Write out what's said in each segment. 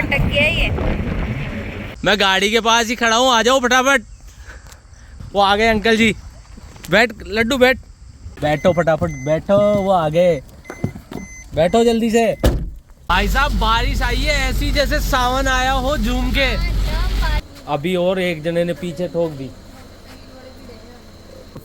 अटक गया ये। मैं गाड़ी के पास ही खड़ा हूँ, आ जाओ फटाफट। वो आ गए अंकल जी। बैठ लड्डू बैठ, बैठो फटाफट बैठो, वो आ गए, बैठो जल्दी से। भाई साहब बारिश आई है ऐसी जैसे सावन आया हो झूम के। अभी और एक जने ने पीछे ठोक दी,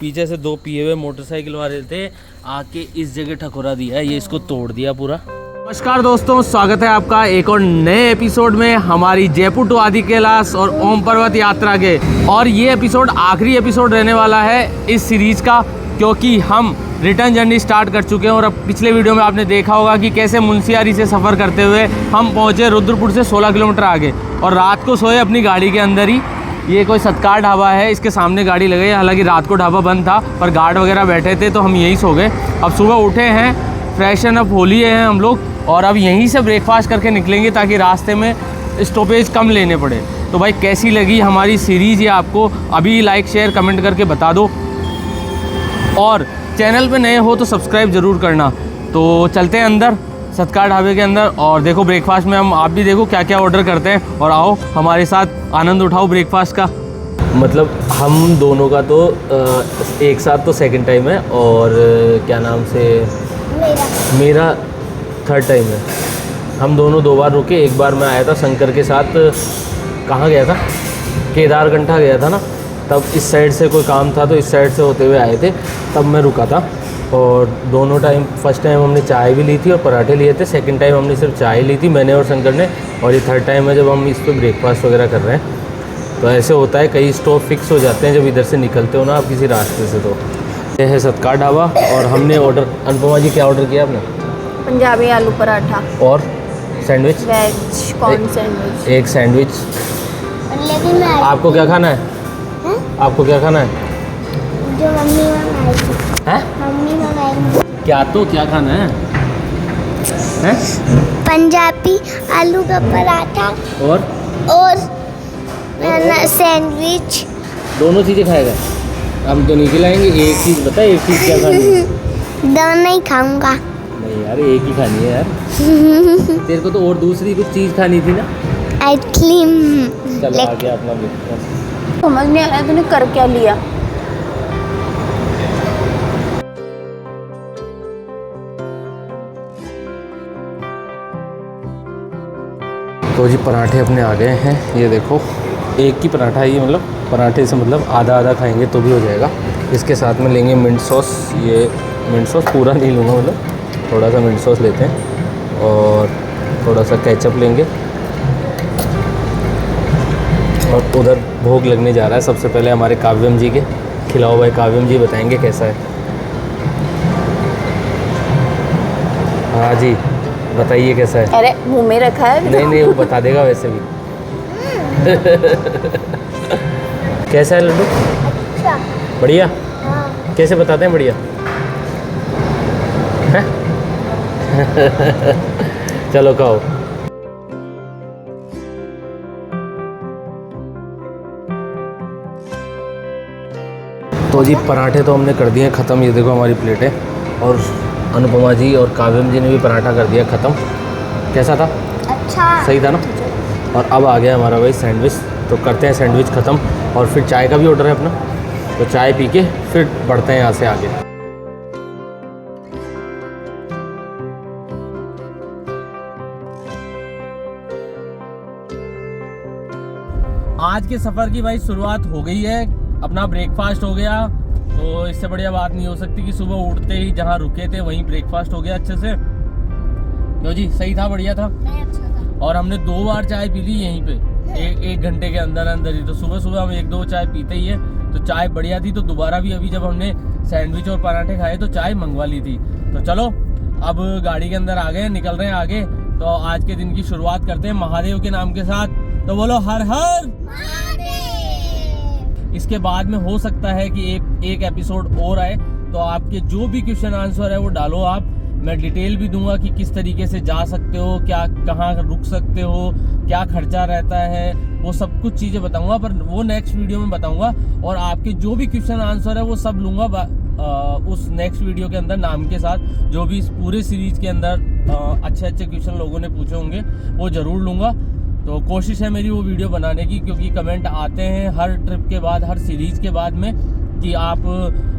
पीछे से दो पिए हुए मोटरसाइकिल वाले थे, आके इस जगह ठकुरा दिया है, ये इसको तोड़ दिया पूरा। नमस्कार दोस्तों, स्वागत है आपका एक और नए एपिसोड में हमारी जयपुर टू आदि कैलाश और ओम पर्वत यात्रा के। और ये एपिसोड आखिरी एपिसोड रहने वाला है इस सीरीज का, क्योंकि हम रिटर्न जर्नी स्टार्ट कर चुके हैं। और अब पिछले वीडियो में आपने देखा होगा कि कैसे मुंशियारी से सफ़र करते हुए हम पहुँचे रुद्रपुर से 16 किलोमीटर आगे, और रात को सोए अपनी गाड़ी के अंदर ही। ये कोई सत्कार ढाबा है, इसके सामने गाड़ी लगाई, हालांकि रात को ढाबा बंद था पर गार्ड वगैरह बैठे थे तो हम यहीं सो गए। अब सुबह उठे हैं, फ्रेशन अप हो लिए हैं हम लोग, और अब यहीं से ब्रेकफास्ट करके निकलेंगे ताकि रास्ते में स्टॉपेज कम लेने पड़े। तो भाई कैसी लगी हमारी सीरीज़ ये आपको अभी लाइक शेयर कमेंट करके बता दो, और चैनल पे नए हो तो सब्सक्राइब ज़रूर करना। तो चलते हैं अंदर सत्कार ढाबे के अंदर, और देखो ब्रेकफास्ट में हम आप भी देखो क्या क्या ऑर्डर करते हैं, और आओ हमारे साथ आनंद उठाओ ब्रेकफास्ट का। मतलब हम दोनों का तो एक साथ तो सेकंड टाइम है, और क्या नाम से मेरा थर्ड टाइम है। हम दोनों 2 बार रुके, एक बार मैं आया था शंकर के साथ, कहाँ गया था, केदारकंठा गया था ना, तब इस साइड से कोई काम था तो इस साइड से होते हुए आए थे, तब मैं रुका था। और दोनों टाइम, फर्स्ट टाइम हमने चाय भी ली थी और पराठे लिए थे, सेकंड टाइम हमने सिर्फ चाय ली थी मैंने और शंकर ने, और ये थर्ड टाइम है जब हम इस पर ब्रेकफास्ट वगैरह कर रहे हैं। तो ऐसे होता है, कई स्टॉप फिक्स हो जाते हैं जब इधर से निकलते हो ना आप किसी रास्ते से। तो ये है सत्कार ढाबा, और हमने ऑर्डर, अनुपमा जी क्या ऑर्डर किया आपने? पंजाबी आलू पराठा और सैंडविच, वेज कॉर्न सैंडविच, एक सैंडविच। लेकिन मैं आपको क्या खाना है? आपको क्या खाना है? जो मम्मी मंगाई हैं? मम्मी मंगाई क्या तो क्या खाना है? हैं? पंजाबी आलू का पराठा और सैंडविच। दोनों चीज़ें खाएगा? हम तो नहीं खिलाएंगे, एक चीज़ बता, एक चीज़ क्या खानी है? दोनों ही खाऊंगा। नहीं यार, एक ही खानी है यार। तेरे को तो और दूसरी कुछ चीज़ खानी थी ना। आइसक्रीम। चलो आ गया अपना ब्रेकफास्ट। समझ नहीं आया तूने कर क्या लिया। तो जी पराठे अपने आ गए हैं, ये देखो एक ही पराठा है ये, मतलब पराठे से मतलब आधा आधा खाएंगे तो भी हो जाएगा। इसके साथ में लेंगे मिंट सॉस, ये मिंट सॉस पूरा नहीं लूँगा, मतलब थोड़ा सा मिंट सॉस लेते हैं, और थोड़ा सा केचप लेंगे। और उधर भोग लगने जा रहा है सबसे पहले हमारे काव्यम जी के। खिलाओ भाई, काव्यम जी बताएंगे कैसा है। हाँ जी बताइए कैसा है। अरे मुंह में रखा है। नहीं नहीं, वो बता देगा वैसे भी। कैसा है लड्डू? अच्छा। बढ़िया? हाँ। कैसे बताते हैं बढ़िया? हैं? चलो खाओ। तो जी पराठे तो हमने कर दिए ख़त्म, ये देखो हमारी प्लेटें, और अनुपमा जी और काव्यम जी ने भी पराठा कर दिया ख़त्म। कैसा था? अच्छा। सही था ना? और अब आ गया हमारा भाई सैंडविच, तो करते हैं सैंडविच ख़त्म, और फिर चाय का भी ऑर्डर है अपना, तो चाय पी के फिर बढ़ते हैं यहाँ से आगे। आज के सफ़र की भाई शुरुआत हो गई है, अपना ब्रेकफास्ट हो गया, तो इससे बढ़िया बात नहीं हो सकती कि सुबह उठते ही जहाँ रुके थे वहीं ब्रेकफास्ट हो गया अच्छे से। क्यों जी, सही था? बढ़िया था? अच्छा था। और हमने 2 बार चाय पी ली यहीं पे, एक घंटे के अंदर अंदर ही। तो सुबह सुबह हम 1-2 चाय पीते ही है, तो चाय बढ़िया थी, तो दोबारा भी अभी जब हमने सैंडविच और पराठे खाए तो चाय मंगवा ली थी। तो चलो अब गाड़ी के अंदर आ गए, निकल रहे हैं आगे। तो आज के दिन की शुरुआत करते हैं महादेव के नाम के साथ, तो बोलो हर हर। इसके बाद में हो सकता है कि एक एपिसोड और आए, तो आपके जो भी क्वेश्चन आंसर है वो डालो आप, मैं डिटेल भी दूंगा कि किस तरीके से जा सकते हो, क्या कहाँ रुक सकते हो, क्या खर्चा रहता है, वो सब कुछ चीज़ें बताऊंगा, पर वो नेक्स्ट वीडियो में बताऊंगा। और आपके जो भी क्वेश्चन आंसर है वो सब लूँगा उस नेक्स्ट वीडियो के अंदर नाम के साथ। जो भी इस पूरे सीरीज के अंदर अच्छे अच्छे क्वेश्चन लोगों ने पूछे होंगे वो ज़रूर लूँगा। तो कोशिश है मेरी वो वीडियो बनाने की, क्योंकि कमेंट आते हैं हर ट्रिप के बाद, हर सीरीज़ के बाद में कि आप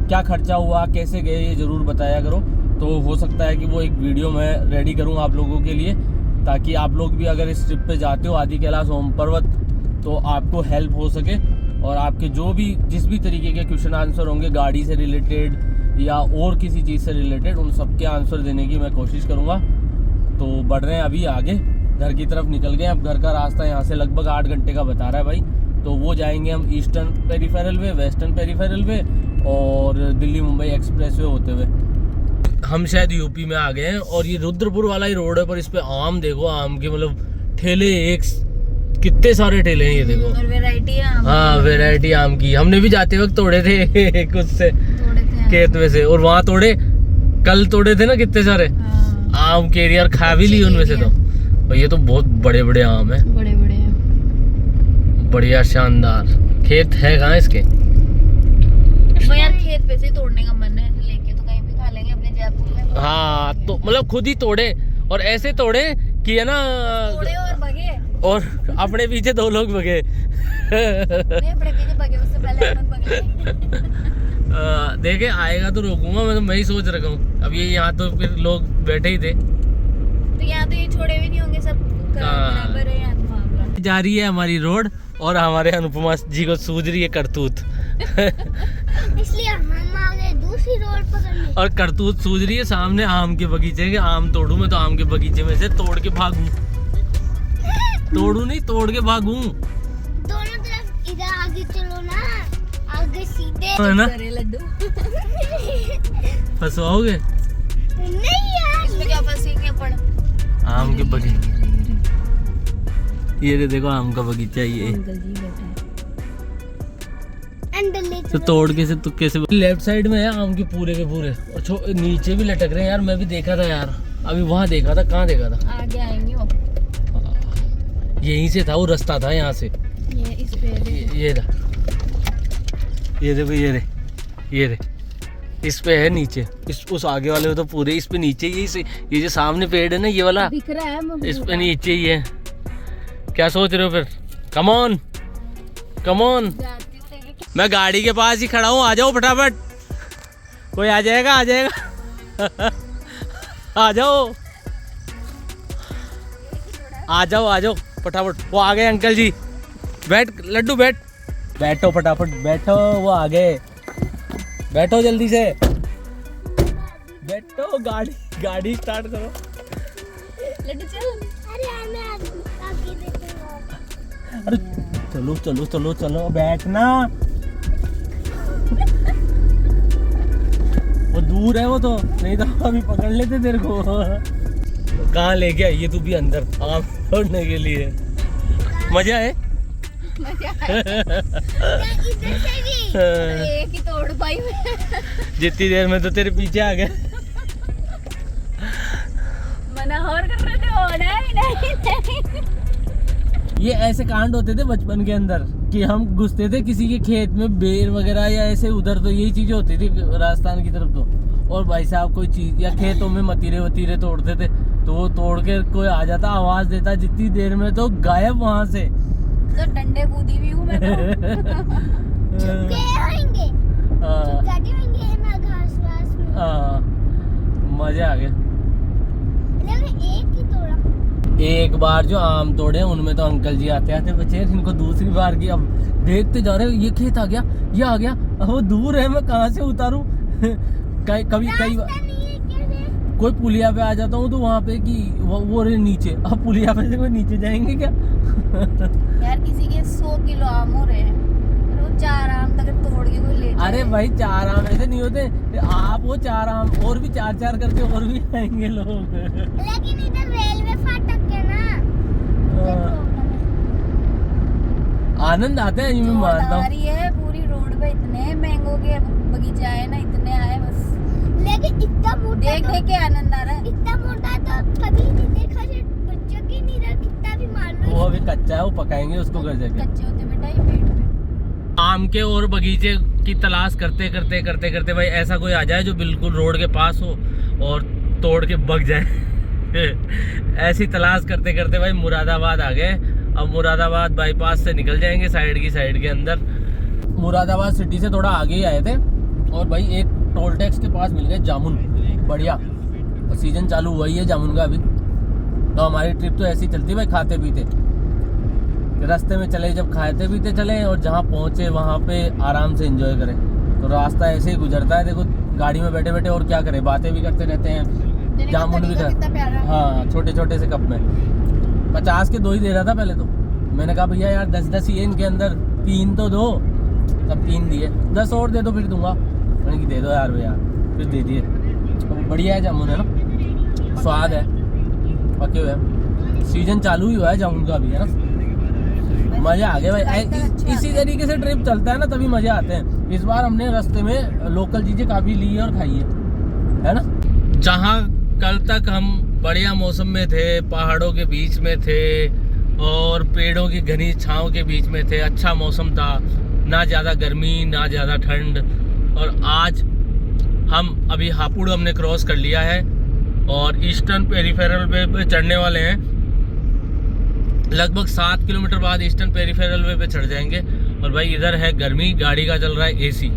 क्या खर्चा हुआ, कैसे गए, ये ज़रूर बताया करो। तो हो सकता है कि वो एक वीडियो मैं रेडी करूँ आप लोगों के लिए, ताकि आप लोग भी अगर इस ट्रिप पे जाते हो आदि कैलाश ओम पर्वत, तो आपको हेल्प हो सके और आपके जो भी जिस भी तरीके के क्वेश्चन आंसर होंगे गाड़ी से रिलेटेड या और किसी चीज़ से रिलेटेड, उन सब के आंसर देने की मैं कोशिश करूँगा। तो बढ़ रहे हैं अभी आगे, घर की तरफ निकल गए। अब घर का रास्ता यहाँ से लगभग 8 घंटे का बता रहा है भाई। तो वो जाएंगे हम ईस्टर्न पेरीफेरल वे, वेस्टर्न पेरीफेरल वे और दिल्ली मुंबई एक्सप्रेस वे होते हुए हम शायद यूपी में आ गए हैं। और ये रुद्रपुर वाला ही रोड है, पर इस पे आम देखो, आम के मतलब ठेले, एक कितने सारे ठेले हैं ये देखो। और वैरायटी है आम हाँ, वैरायटी आम की। हमने भी जाते वक्त तोड़े थे कुछ से थोड़े थे खेत में से, और वहाँ तोड़े, कल तोड़े थे ना कितने सारे आम के, यार खा भी ली उनमें से। तो और ये तो बहुत बड़े बड़े आम है, बड़े बड़े हैं। बढ़िया शानदार। खेत है कहाँ इसके? वो यार खेत पे से तोड़ने का मन है, लेके तो कहीं भी खा लेंगे अपने जयपुर में। हाँ, तो मतलब खुद ही तोड़े और ऐसे तोड़े कि है ना, तोड़े और भगे, और अपने पीछे 2 लोग भगे। नहीं अपने पीछे भगे, उससे पहले अपन भगे। देखे आएगा तो रोकूंगा मैं, तो मैं ही सोच रखा हूँ। अब ये यहाँ तो फिर लोग बैठे ही थे, तो यहाँ तो ये छोड़े भी नहीं होंगे, सब बराबर है यहाँ तो मामला। जा रही है हमारी रोड और हमारे अनुपमा जी को सूझ रही है करतूत। इसलिए हम आ गए दूसरी रोड पकड़ने। और करतूत सूझ रही है सामने आम के बगीचे के। आम तोड़ू मैं तो आम के बगीचे में से तोड़ के भागूं, तोड़ू नहीं, तोड़ के भागूं। दोनों तरफ इधर आगे चलो ना, आगे सीधे है ना, अरे लड्डू फंसवाओगे नहीं यार। इसमें क्या फंसेंगे अपन? आम के बगीचे। ये देखो आम का बगीचा ये। अंकल जी बैठे हैं। अंदर ले तो चलो। तोड़ के से तुक्के से लेफ्ट साइड में है आम के पूरे और नीचे भी लटक रहे हैं यार। मैं भी देखा था यार, अभी वहाँ देखा था, कहाँ देखा था, आगे आएंगे वो, यहीं से था वो रास्ता था, यहाँ से ये इस पे ये था, ये देखो, ये रे इस पे है नीचे, इस उस आगे वाले में तो पूरे इस पे नीचे ये जो सामने पेड़ है ना ये वाला, दिख रहा है इस पे नीचे ही है। क्या सोच रहे हो फिर? कम ऑन कम ऑन, मैं गाड़ी के पास ही खड़ा हूँ, आ जाओ फटाफट। कोई आ जाएगा, आ जाएगा। आ जाओ आ जाओ आ जाओ फटाफट। वो आ गए अंकल जी, बैठ लड्डू बैठ, बैठो फटाफट बैठो, वो आ गए, बैठो जल्दी से बैठो, गाड़ी स्टार्ट करो। लड्डू चल। अरे मैं आगे देखूंगा। अरे चलो चलो चलो चलो बैठना, वो दूर है वो तो, नहीं तो अभी पकड़ लेते तेरे को। कहाँ ले गया ये तू भी अंदर आम तोड़ने के लिए? मजा है। इधर से भी एक ही तोड़ पाई मैं। जितनी देर में तो तेरे पीछे आ गए। मना और कर रहे थे, ओ नहीं। ये ऐसे कांड होते थे बचपन के अंदर कि हम घुसते थे किसी के खेत में, बेर वगैरह या ऐसे, उधर तो यही चीजें होती थी राजस्थान की तरफ तो। और भाई साहब कोई चीज या खेतों में मतीरे वतीरे तोड़ते थे, तो वो तोड़ के कोई आ जाता, आवाज देता, जितनी देर में तो गायब वहां से। तो डंडे कूदी हुई हूँ मैं तो। चुपके होंगे, चुपके होंगे ना घास वास में। मजा आ गया। लेकिन एक ही तोड़ा। एक बार जो आम तोड़े उनमें तो अंकल जी आते आते बचे, इनको दूसरी बार की अब देखते जा रहे, ये खेत आ गया, ये आ गया, अब वो दूर है, मैं कहाँ से उतारूं। कभी कई बार कोई पुलिया पे आ जाता हूँ तो वहाँ पे कि वो रहे नीचे, अब पुलिया पे से कोई नीचे जाएंगे क्या? यार किसी के 100 किलो आम हो रहे हैं, और वो 4 आम तक तोड़ के कोई ले जाए। अरे भाई 4 आम ऐसे नहीं होते, आप वो 4 आम और भी 4-4 करके और भी आएंगे लोग। लेकिन इधर रेलवे फाटक है ना, आनंद आता है, मैं मानता हूँ। है पूरी रोड पे इतने मैंगो के बगीचा है ना, इतने आए बस। लेकिन इतना मोटा देख देख के आनंद आ रहा है। इतना मोटा तो कभी नहीं देखा जो बच्चों के नहीं रहा, कितना भी मार लो। वो अभी कच्चा है, वो पकाएंगे उसको घर जाके। कच्चे होते बेटा ये पेड़ पे। आम के और बगीचे की तलाश करते करते करते करते भाई ऐसा कोई आ जाए जो बिल्कुल रोड के पास हो और तोड़ के भग जाए। ऐसी तलाश करते करते भाई मुरादाबाद आ गए अब मुरादाबाद बाईपास से निकल जाएंगे साइड के अंदर। मुरादाबाद सिटी से थोड़ा आगे ही आए थे और भाई एक टोल टैक्स के पास मिल गए जामुन, बढ़िया। और सीजन चालू हुआ ही है जामुन का अभी, तो हमारी ट्रिप तो ऐसी चलती है भाई, खाते पीते रास्ते में चले, जब खाते पीते चले और जहाँ पहुँचे वहाँ पे आराम से एंजॉय करें। तो रास्ता ऐसे ही गुजरता है। देखो गाड़ी में बैठे बैठे और क्या करें, बातें भी करते रहते हैं, जामुन भी कर, हाँ छोटे छोटे से कप में 50 के 2 ही दे रहा था पहले तो। मैंने कहा भैया यार 10-10 ही है इनके अंदर, 3 तो दो, तब 3 दिए, 10 और दे दो फिर दूंगा। मैंने कि दे दो यार भैया, फिर दे दिए। तो बढ़िया है जामुन, है ना, स्वाद है, पके हुए हैं। सीजन चालू ही हुआ है जामुन का अभी, है ना। मज़ा आ गया भाई, इसी तरीके से ट्रिप चलता है ना तभी मज़े आते हैं। इस बार हमने रास्ते में लोकल चीज़ें काफ़ी ली है और खाई है ना। जहाँ कल तक हम बढ़िया मौसम में थे, पहाड़ों के बीच में थे और पेड़ों की घनी छांव के बीच में थे, अच्छा मौसम था, ना ज़्यादा गर्मी ना ज़्यादा ठंड। और आज हम अभी हापुड़ हमने क्रॉस कर लिया है और ईस्टर्न पेरीफेरल वे पे चढ़ने वाले हैं। लगभग 7 किलोमीटर बाद ईस्टर्न पेरीफेरल वे पे चढ़ जाएंगे। और भाई इधर है गर्मी, गाड़ी का चल रहा है एसी,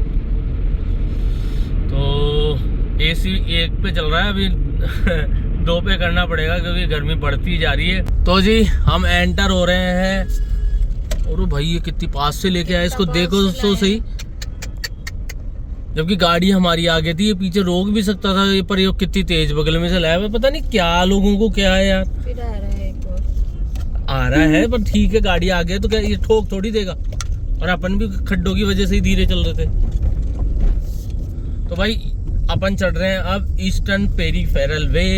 तो एसी 1 पे चल रहा है अभी 2 पे करना पड़ेगा क्योंकि गर्मी बढ़ती जा रही है। तो जी हम एंटर हो रहे हैं। और भाई ये कितनी पास से लेके आए इसको, देखो तो सही, जबकि गाड़ी हमारी आगे थी, ये पीछे रोक भी सकता था ये, पर ये कितनी तेज बगल में से लाया हुआ, पता नहीं क्या लोगों को क्या है यार। फिर आ रहा है पर ठीक है, गाड़ी आ गई तो क्या ये ठोक थोड़ी देगा। और अपन भी खड्डों की वजह से ही धीरे चल रहे थे। तो भाई अपन चढ़ रहे हैं अब ईस्टर्न पेरीफेरल वे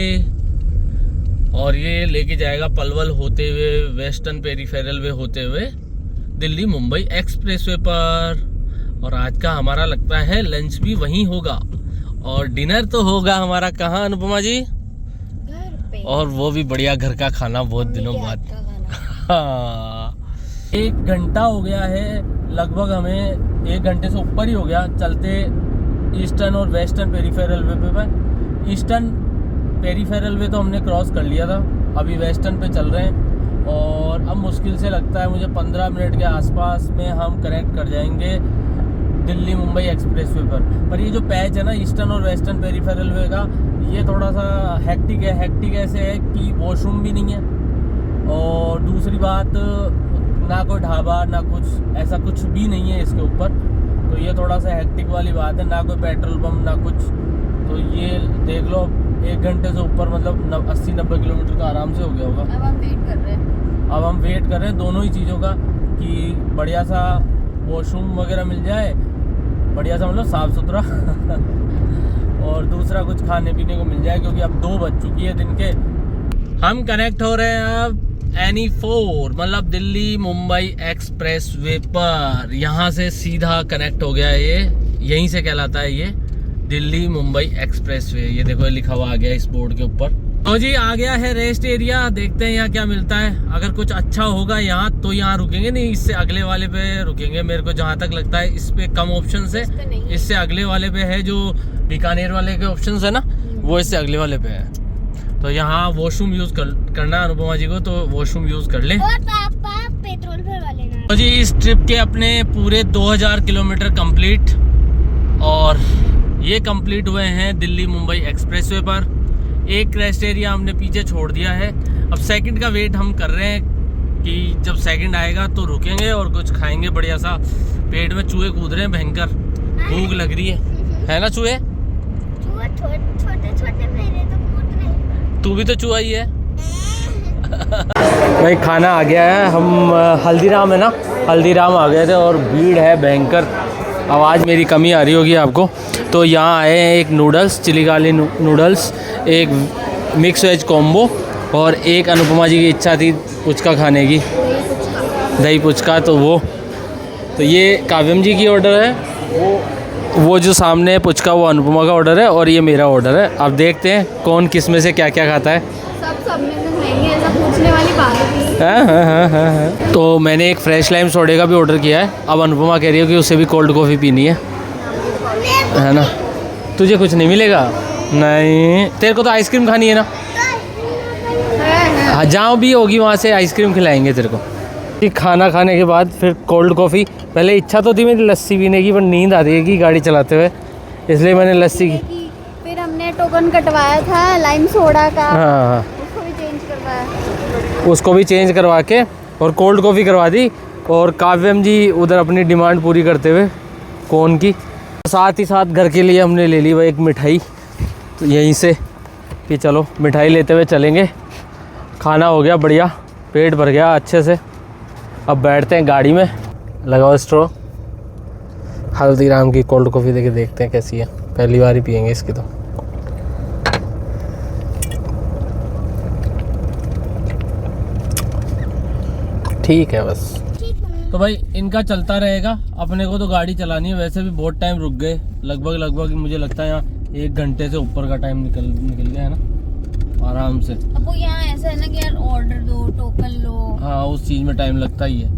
और ये लेके जाएगा पलवल होते हुए, वेस्टर्न पेरीफेरल वे होते हुए दिल्ली मुंबई एक्सप्रेसवे पर। और आज का हमारा लगता है लंच भी वहीं होगा और डिनर तो होगा हमारा कहाँ अनुपमा जी? घर पे। और वो भी बढ़िया घर का खाना, बहुत दिनों बाद। हाँ 1 घंटा हो गया है लगभग, हमें 1 घंटे से ऊपर ही हो गया चलते ईस्टर्न और वेस्टर्न पेरीफेरल वे पे। ईस्टर्न पेरीफेरल वे तो हमने क्रॉस कर लिया था, अभी वेस्टर्न पे चल रहे हैं और अब मुश्किल से लगता है मुझे 15 मिनट के आसपास में हम कनेक्ट कर जाएंगे दिल्ली मुंबई एक्सप्रेसवे पर ये जो पैच है ना ईस्टर्न और वेस्टर्न पेरीफेरल वे का, ये थोड़ा सा हेक्टिक है। हेक्टिक ऐसे है कि वॉशरूम भी नहीं है और दूसरी बात ना कोई ढाबा ना कुछ, ऐसा कुछ भी नहीं है इसके ऊपर। तो ये थोड़ा सा हेक्टिक वाली बात है, ना कोई पेट्रोल पंप ना कुछ। तो ये देख लो 1 घंटे से ऊपर मतलब 80-90 किलोमीटर का आराम से हो गया होगा। अब हम वेट कर रहे हैं। अब हम वेट कर रहे हैं दोनों ही चीज़ों का, कि बढ़िया सा वॉशरूम वगैरह मिल जाए, बढ़िया सा मतलब साफ़ सुथरा और दूसरा कुछ खाने पीने को मिल जाए, क्योंकि अब 2 बज चुकी है दिन के। हम कनेक्ट हो रहे हैं अब NE4 मतलब दिल्ली मुंबई एक्सप्रेस वे पर। यहाँ से सीधा कनेक्ट हो गया है, ये यहीं से कहलाता है ये दिल्ली मुंबई एक्सप्रेस वे। ये देखो लिखा हुआ आ गया इस बोर्ड के ऊपर। तो जी आ गया है रेस्ट एरिया, देखते हैं यहाँ क्या मिलता है। अगर कुछ अच्छा होगा यहाँ तो यहाँ रुकेंगे, नहीं इससे अगले वाले पे रुकेंगे। मेरे को जहाँ तक लगता है इस पे कम ऑप्शन है, इससे अगले वाले पे है जो बीकानेर वाले के ऑप्शन है ना, वो इससे अगले वाले पे है। तो यहाँ वॉशरूम यूज़ करना है अनुपमा जी को, तो वॉशरूम यूज़ कर ले। और पापा पेट्रोल भरवा लेना। तो जी इस ट्रिप के अपने पूरे 2000 किलोमीटर कंप्लीट और ये कंप्लीट हुए हैं दिल्ली मुंबई एक्सप्रेसवे पर। एक रेस्ट एरिया हमने पीछे छोड़ दिया है, अब सेकंड का वेट हम कर रहे हैं कि जब सेकंड आएगा तो रुकेंगे और कुछ खाएंगे बढ़िया सा। पेट में चूहे कूद रहे हैं भयंकर, भूख लग रही है ना चूहे? छोटे छोटे मेरे तो कूद रहे। तू भी तो चूहा ही है। भाई खाना आ गया है, हम हल्दीराम है ना, हल्दीराम आ गए थे और भीड़ है भयंकर। आवाज़ मेरी कमी आ रही होगी आपको। तो यहाँ आए हैं एक नूडल्स, चिली गार्लिक नूडल्स, एक मिक्स वेज कॉम्बो और एक अनुपमा जी की इच्छा थी पुचका खाने की, दही पुचका। तो ये काव्यम जी की ऑर्डर है, वो जो सामने पुचका वो अनुपमा का ऑर्डर है और ये मेरा ऑर्डर है। अब देखते हैं कौन किस में से क्या क्या खाता है। सब में से नहीं है, ऐसा पूछने वाली बात है। हाँ। तो मैंने एक फ्रेश लाइम सोडे का भी ऑर्डर किया है। अब अनुपमा कह रही है कि उसे भी कोल्ड कॉफ़ी पीनी है ना। तुझे कुछ नहीं मिलेगा? नहीं, तेरे को तो आइसक्रीम खानी है ना। हाँ जहाँ भी होगी वहाँ से आइसक्रीम खिलाएंगे तेरे को। कि खाना खाने के बाद फिर कोल्ड कॉफ़ी। पहले इच्छा तो थी मेरी लस्सी पीने की, पर नींद आ रही है गाड़ी चलाते हुए, इसलिए मैंने लस्सी की। फिर हमने टोकन कटवाया था लाइम सोडा का, हाँ, उसको भी चेंज करवाया। उसको भी चेंज करवा के और कोल्ड कॉफ़ी करवा दी। और काव्यम जी उधर अपनी डिमांड पूरी करते हुए कोन की, साथ ही साथ घर के लिए हमने ले ली भाई एक मिठाई, तो यहीं से कि चलो मिठाई लेते हुए चलेंगे। खाना हो गया बढ़िया, पेट भर गया अच्छे से। अब बैठते हैं गाड़ी में, लगाओ स्ट्रॉ। हल्दीराम की कोल्ड कॉफ़ी देके देखते हैं कैसी है, पहली बार ही पियेंगे इसकी तो। ठीक है बस। तो भाई इनका चलता रहेगा, अपने को तो गाड़ी चलानी है। वैसे भी बहुत टाइम रुक गए, लगभग मुझे लगता है यहाँ 1 घंटे से ऊपर का टाइम निकल गया है ना आराम से। अब वो यहाँ ऐसा है ना कि यार ऑर्डर दो, टोकन लो। हाँ, उस चीज़ में टाइम लगता ही है।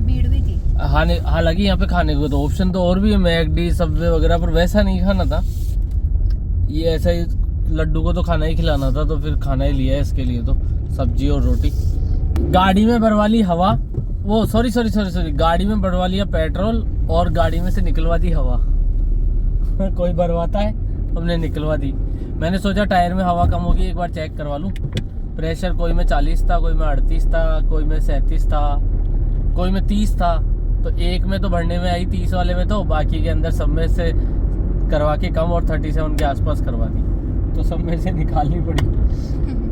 भीड़ भी थी। हालांकि यहाँ पे खाने को तो ऑप्शन तो और भी है, मैकडी, सबवे वगैरह, पर वैसा नहीं खाना था। ये ऐसा ही लड्डू को तो खाना ही खिलाना था, तो फिर खाना ही लिया है इसके लिए, तो सब्जी और रोटी। गाड़ी में भरवा ली हवा, वो सॉरी गाड़ी में भरवा लिया पेट्रोल और गाड़ी में से निकलवा दी हवा। कोई भरवाता है, हमने निकलवा दी। मैंने सोचा टायर में हवा कम होगी, एक बार चेक करवा लूँ। प्रेशर कोई में 40 था, कोई में 38 था, कोई में 37 था, कोई में 30 था। तो एक में तो भरने में आई 30 वाले में, तो बाकी के अंदर सब में से करवा के कम और 37 के आसपास करवा दी, तो सब में से निकालनी पड़ी।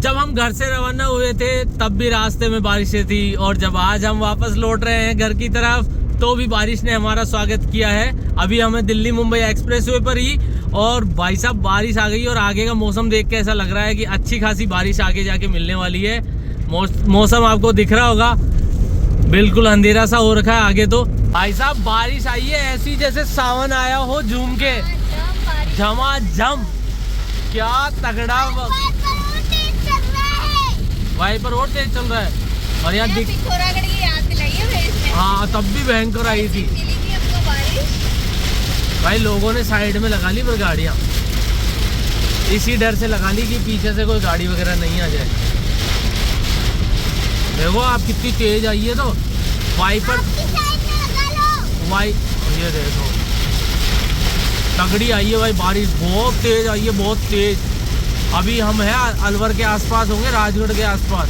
जब हम घर से रवाना हुए थे तब भी रास्ते में बारिशें थी, और जब आज हम वापस लौट रहे हैं घर की तरफ तो भी बारिश ने हमारा स्वागत किया है। अभी हमें दिल्ली मुंबई एक्सप्रेसवे पर ही, और भाई साहब बारिश आ गई, और आगे का मौसम देख के ऐसा लग रहा है कि अच्छी खासी बारिश आगे जाके मिलने वाली है। मौसम आपको दिख रहा होगा, बिल्कुल अंधेरा सा हो रखा है आगे। तो भाई साहब बारिश आई है ऐसी जैसे सावन आया हो झूम के, झमाझम, क्या तगड़ा। वाइपर और तेज चल रहा है, और यहाँ पिथौरागढ़ की याद दिलाई है भाई इसने। हाँ, तब भी भयंकर आई थी भाई। लोगों ने साइड में लगा ली पर गाड़ियाँ, इसी डर से लगा ली कि पीछे से कोई गाड़ी वगैरह नहीं आ जाए। देखो आप कितनी तेज आई है, तो वाइपर ये देखो तगड़ी आई है भाई बारिश, बहुत तेज आई है, बहुत तेज। अभी हम हैं अलवर के आसपास होंगे, राजगढ़ के आसपास।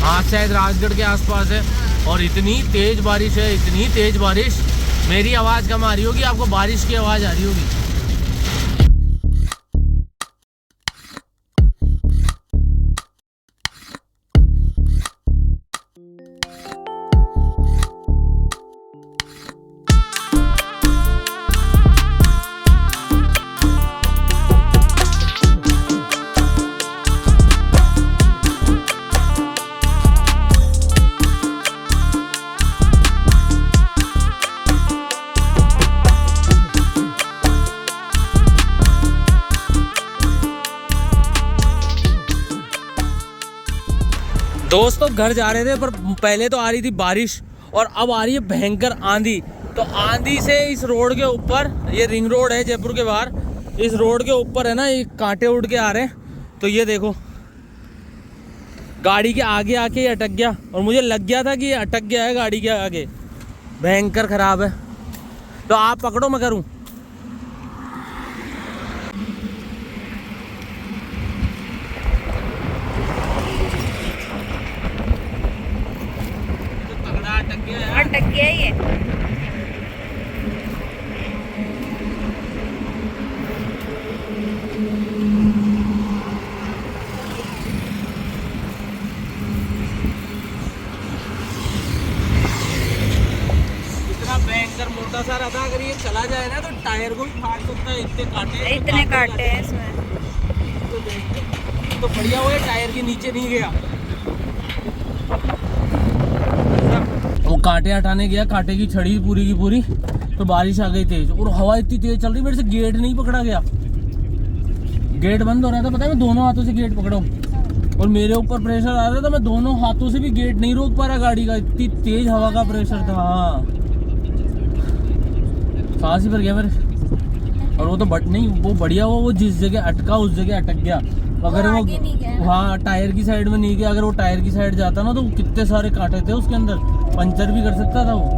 हाँ, शायद राजगढ़ के आसपास है, और इतनी तेज बारिश है, इतनी तेज बारिश। मेरी आवाज़ कम आ रही होगी, आपको बारिश की आवाज़ आ रही होगी। दोस्तों घर जा रहे थे, पर पहले तो आ रही थी बारिश और अब आ रही है भयंकर आंधी। तो आंधी से इस रोड के ऊपर, ये रिंग रोड है जयपुर के बाहर, इस रोड के ऊपर है ना ये कांटे उड़ के आ रहे हैं। तो ये देखो गाड़ी के आगे आके ये अटक गया, और मुझे लग गया था कि ये अटक गया है गाड़ी के आगे, भयंकर ख़राब है। तो आप पकड़ो, मैं करूँ। अटक गया ये। इतना भयंकर मोटा सा रहता, अगर ये चला जाए ना तो टायर को भी फाड़ सकता है, इतने कांटे हैं इसमें। तो बढ़िया हुआ टायर के नीचे नहीं गया। वो कांटे हटाने गया, कांटे की छड़ी पूरी की पूरी, तो बारिश आ गई तेज, और हवा इतनी तेज चल रही, मेरे से गेट नहीं पकड़ा गया। गेट बंद हो रहा था, पता है, मैं दोनों हाथों से गेट पकड़ा हूँ, और मेरे ऊपर प्रेशर आ रहा था, मैं दोनों हाथों से भी गेट नहीं रोक पा रहा गाड़ी का, इतनी तेज हवा का प्रेशर था। हाँ, सांस ही भर गया मेरे। और वो तो बट नहीं, वो बढ़िया हुआ, वो जिस जगह अटका उस जगह अटक गया, अगर वो आगे नहीं गया। हाँ टायर की साइड में नहीं गया, अगर वो टायर की साइड जाता ना तो कितने सारे कांटे थे उसके अंदर, पंचर भी कर सकता था वो।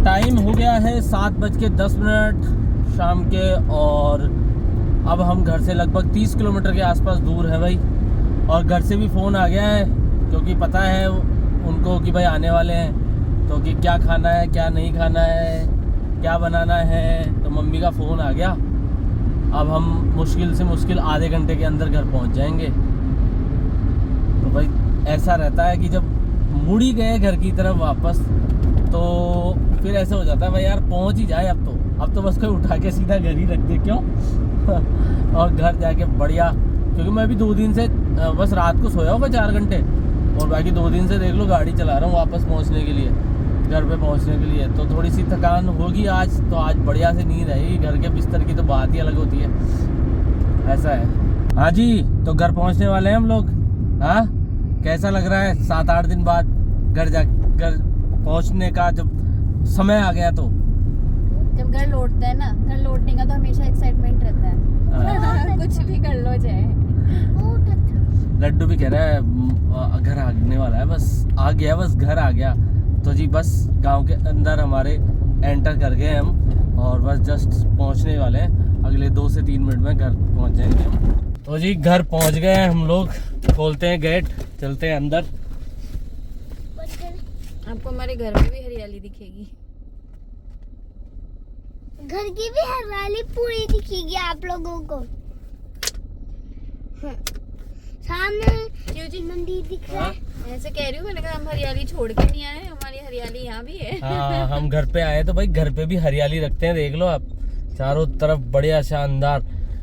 टाइम हो गया है 7:10 शाम के, और अब हम घर से लगभग 30 किलोमीटर के आसपास दूर है भाई। और घर से भी फ़ोन आ गया है, क्योंकि पता है उनको कि भाई आने वाले हैं, तो कि क्या खाना है क्या नहीं खाना है, क्या बनाना है। तो मम्मी का फ़ोन आ गया। अब हम मुश्किल से मुश्किल आधे घंटे के अंदर घर पहुंच जाएंगे। तो भाई ऐसा रहता है कि जब मुड़ ही गए घर की तरफ वापस, तो फिर ऐसे हो जाता है भाई यार पहुंच ही जाए अब तो बस कोई उठा के सीधा घर ही रख दे क्यों। और घर जाके बढ़िया, क्योंकि मैं अभी 2 दिन से बस रात को सोया होगा 4 घंटे, और बाकी 2 दिन से देख लो गाड़ी चला रहा हूँ वापस पहुँचने के लिए, घर पे पहुँचने के लिए। तो थोड़ी सी थकान होगी आज, तो आज बढ़िया से नींद आएगी। घर के बिस्तर की तो बात ही अलग होती है, ऐसा है। हाँ जी, तो घर पहुँचने वाले हैं हम लोग। हाँ कैसा लग रहा है 7-8 दिन बाद घर पहुँचने का जब समय आ गया? तो जब घर लौटते हैं ना, घर लौटने का तो हमेशा एक्साइटमेंट रहता है। कुछ भी कर लो चाहे। लड्डू भी कह रहा है घर आने वाला है, बस आ गया, बस घर आ गया। तो जी बस गांव के अंदर हमारे एंटर कर गए हम, और बस जस्ट पहुंचने वाले हैं। अगले 2 से 3 मिनट में घर पहुंच जाएंगे हम। तो जी घर पहुंच गए हैं हम लोग। खोलते हैं गेट, चलते हैं अंदर। आपको हमारे घर में भी हरियाली दिखेगी। घर की भी हरियाली पूरी दिखेगी आप लोगों को। सामने क्यों जी? मंदिर दिख रहा है। ऐसे कह रही हूँ, मैंने कहा हम हरियाली छोड़ के नहीं आए, हमारी हरियाली यहाँ भी है। हाँ हम घर पे आए तो भाई घर पे भी हरियाली रखते हैं, देख लो आप चारों तरफ बढ़िया शानदार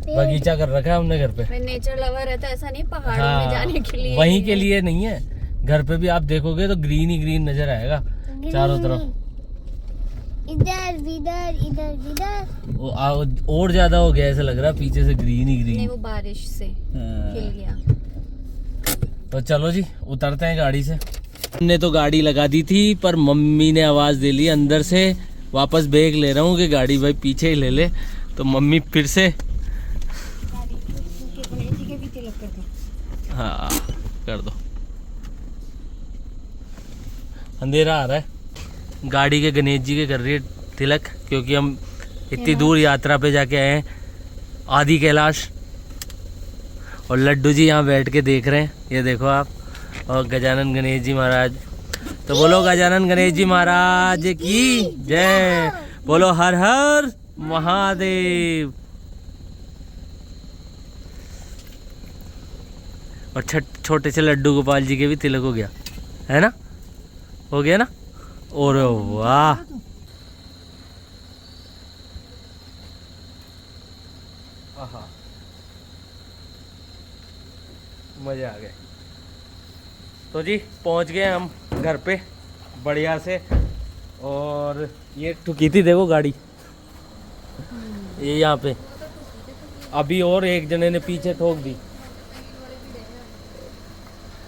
बगीचा कर रखा है हमने घर पे। मैं नेचर लवर है, तो ऐसा नहीं पहाड़ों में जाने के लिए, वहीं के लिए नहीं है। घर पे भी आप देखोगे तो ग्रीन ही ग्रीन नजर आएगा चारों तरफ। इधर इधर और ज्यादा हो गया ऐसा लग रहा है, पीछे से ग्रीन ही ग्रीन। नहीं वो बारिश से खिल गया। तो चलो जी उतरते हैं गाड़ी से। हमने तो गाड़ी लगा दी थी, पर मम्मी ने आवाज दे ली अंदर से, वापस बैग ले रहा हूँ कि गाड़ी भाई पीछे ही ले ले। तो मम्मी फिर से हाँ कर दो। अंधेरा आ रहा है, गाड़ी के गणेश जी के कर रही है तिलक, क्योंकि हम इतनी दूर यात्रा पे जाके आए हैं आदि कैलाश। और लड्डू जी यहाँ बैठ के देख रहे हैं, ये देखो आप। और गजानन गणेश जी महाराज, तो बोलो गजानन गणेश जी महाराज की जय, बोलो हर हर महादेव। और छोटे से लड्डू गोपाल जी के भी तिलक हो गया है ना, हो गया ना। और वाह मजे आ गए। तो जी पहुंच गए हम घर पे बढ़िया से। और ये ठुकी थी देखो गाड़ी, ये यहाँ पे अभी, और एक जने ने पीछे ठोक दी।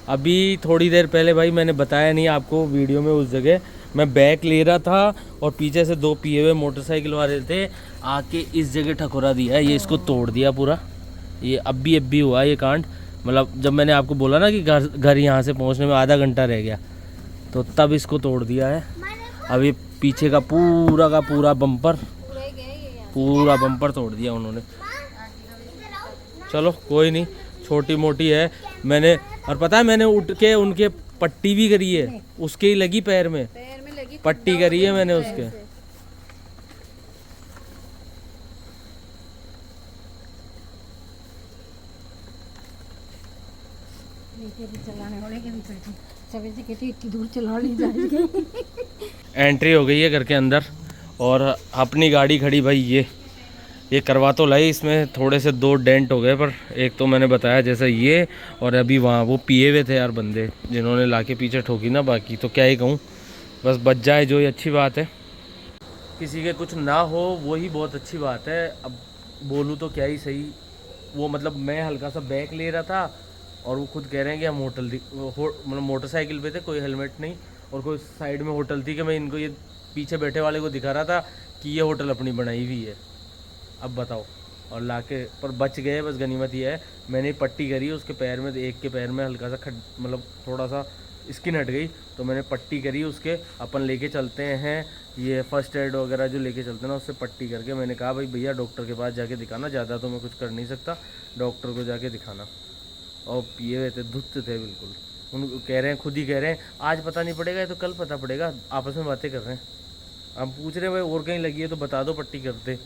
अभी थोड़ी देर पहले भाई मैंने बताया नहीं आपको वीडियो में, उस जगह मैं बैक ले रहा था और पीछे से 2 पिए हुए मोटरसाइकिल वाले थे, आके इस जगह ठकुरा दिया है, ये इसको तोड़ दिया पूरा। ये अब भी हुआ ये कांड, मतलब जब मैंने आपको बोला ना कि घर यहाँ से पहुँचने में आधा घंटा रह गया, तो तब इसको तोड़ दिया है। अभी पीछे का पूरा बम्पर तोड़ दिया उन्होंने। चलो कोई नहीं, छोटी मोटी है। मैंने, और पता है मैंने उठ के उनके पट्टी भी करी है, उसके ही लगी पैर में लगी पट्टी करी है मैंने उसके। एंट्री हो गई है घर के अंदर, और अपनी गाड़ी खड़ी भाई। ये करवा तो लाई, इसमें थोड़े से 2 डेंट हो गए, पर एक तो मैंने बताया जैसे ये, और अभी वहाँ वो पिए हुए थे यार बंदे जिन्होंने लाके पीछे ठोकी ना। बाकी तो क्या ही कहूँ, बस बच जाए जो ये अच्छी बात है। किसी के कुछ ना हो वही बहुत अच्छी बात है। अब बोलूँ तो क्या ही सही, वो मतलब मैं हल्का सा बैक ले रहा था, और वो खुद कह रहे हैं कि हम मतलब मोटरसाइकिल पे थे, कोई हेलमेट नहीं और कोई साइड में होटल थी कि मैं इनको ये पीछे बैठे वाले को दिखा रहा था कि ये होटल अपनी बनाई हुई है। अब बताओ, और लाके पर बच गए। बस गनीमत ये है मैंने पट्टी करी उसके पैर में, एक के पैर में हल्का सा मतलब थोड़ा सा स्किन हट गई तो मैंने पट्टी करी उसके। अपन लेके चलते हैं ये फर्स्ट एड वगैरह जो लेके चलते हैं ना, उससे पट्टी करके मैंने कहा भाई भैया डॉक्टर के पास जाके दिखाना, ज़्यादा तो मैं कुछ कर नहीं सकता, डॉक्टर को जाके दिखाना। और पिए हुए थे, धुत थे बिल्कुल। उनको कह रहे हैं, खुद ही कह रहे हैं आज पता नहीं पड़ेगा तो कल पता पड़ेगा। आपस में बातें कर रहे हैं। हम पूछ रहे हैं भाई और कहीं लगी है तो बता दो, पट्टी करते।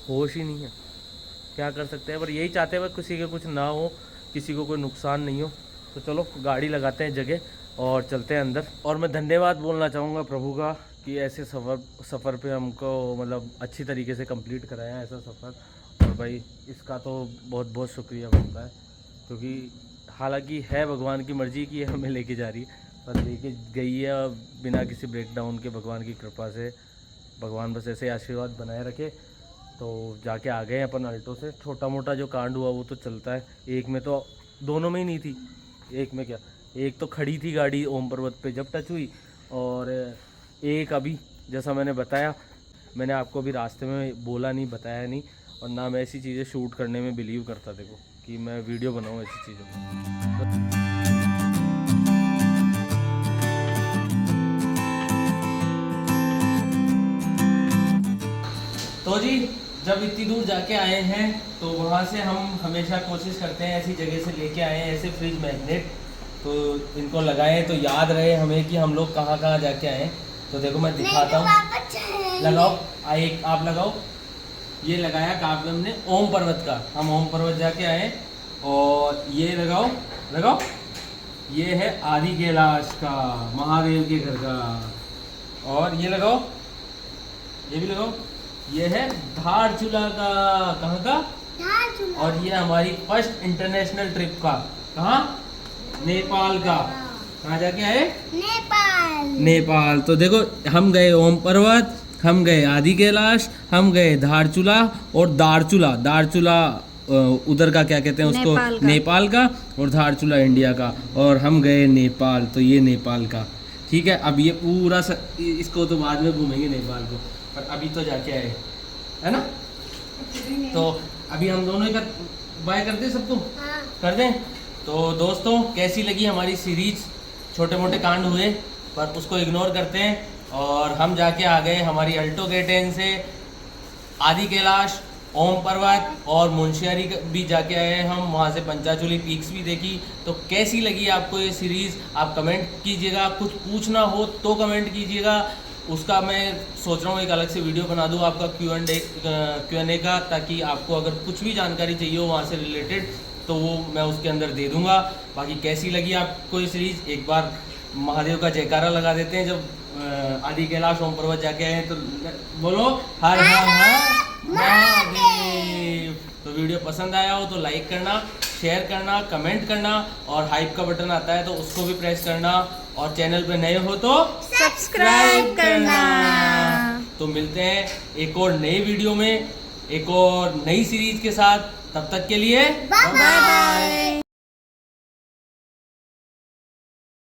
होश ही नहीं है, क्या कर सकते हैं। पर यही चाहते हैं भाई किसी के कुछ ना हो, किसी को कोई नुकसान नहीं हो। तो चलो गाड़ी लगाते हैं जगह और चलते हैं अंदर। और मैं धन्यवाद बोलना चाहूँगा प्रभु का कि ऐसे सफ़र पे हमको मतलब अच्छी तरीके से कंप्लीट कराया ऐसा सफ़र। और भाई इसका तो बहुत बहुत शुक्रिया बनता है, क्योंकि हालांकि है भगवान की मर्ज़ी कि हमें लेके जा रही है, पर लेके गई है बिना किसी ब्रेकडाउन के, भगवान की कृपा से। भगवान बस ऐसे आशीर्वाद बनाए रखे। तो जाके आ गए अपन अल्टो से। छोटा मोटा जो कांड हुआ वो तो चलता है, एक में तो दोनों में ही नहीं थी, एक में क्या, एक तो खड़ी थी गाड़ी ओम पर्वत पे जब टच हुई, और एक अभी जैसा मैंने बताया, मैंने आपको अभी रास्ते में बोला नहीं, बताया नहीं, और ना मैं ऐसी चीज़ें शूट करने में बिलीव करता, देखो कि मैं वीडियो बनाऊँ ऐसी चीज़ों में। तो जी जब इतनी दूर जाके आए हैं तो वहाँ से हम हमेशा कोशिश करते हैं ऐसी जगह से लेके आए हैं ऐसे फ्रिज मैग्नेट, तो इनको लगाएं तो याद रहे हमें कि हम लोग कहाँ कहाँ जाके आए। तो देखो मैं दिखाता हूँ, लगाओ एक आप लगाओ। ये लगाया काफी हमने ओम पर्वत का, हम ओम पर्वत जाके आए। और ये लगाओ, ये है आदि कैलाश का, महादेव के घर का। और ये लगाओ, ये भी लगाओ, ये है धारचूला का, कहाँ का, धारचूला। और ये हमारी फर्स्ट इंटरनेशनल ट्रिप का, कहाँ, नेपाल का। कहाँ जाके आए, नेपाल। तो देखो हम गए ओम पर्वत, हम गए आदि कैलाश, हम गए धारचूला और दारचूला उधर का क्या कहते हैं उसको, नेपाल का, और धारचूला इंडिया का। और हम गए नेपाल, तो ये नेपाल का, ठीक है। अब ये पूरा इसको तो बाद में घूमेंगे नेपाल को, पर अभी तो जाके आए, है ना। तो अभी हम दोनों ही बाय कर दें सबको, हाँ। कर दें। तो दोस्तों कैसी लगी हमारी सीरीज, छोटे मोटे कांड हुए पर उसको इग्नोर करते हैं। और हम जाके आ गए हमारी अल्टो K10 से आदि कैलाश, ओम पर्वत और मुंशियारी भी जाके आए हम, वहाँ से पंचाचूली पीक्स भी देखी। तो कैसी लगी आपको ये सीरीज़, आप कमेंट कीजिएगा। कुछ पूछना हो तो कमेंट कीजिएगा, उसका मैं सोच रहा हूँ एक अलग से वीडियो बना दूँ आपका Q&A का, ताकि आपको अगर कुछ भी जानकारी चाहिए हो वहाँ से रिलेटेड तो वो मैं उसके अंदर दे दूँगा। बाकी कैसी लगी आपको ये सीरीज़, एक बार महादेव का जयकारा लगा देते हैं। जब आदि कैलाश ओम पर्वत जाके आए हैं तो बोलो हर हर महादेव। तो वीडियो पसंद आया हो तो लाइक करना, शेयर करना, कमेंट करना, और हाइप का बटन आता है तो उसको भी प्रेस करना, और चैनल पे नए हो तो सब्सक्राइब करना। तो मिलते हैं एक और नई वीडियो में, एक और नई सीरीज के साथ। तब तक के लिए बाय बाय।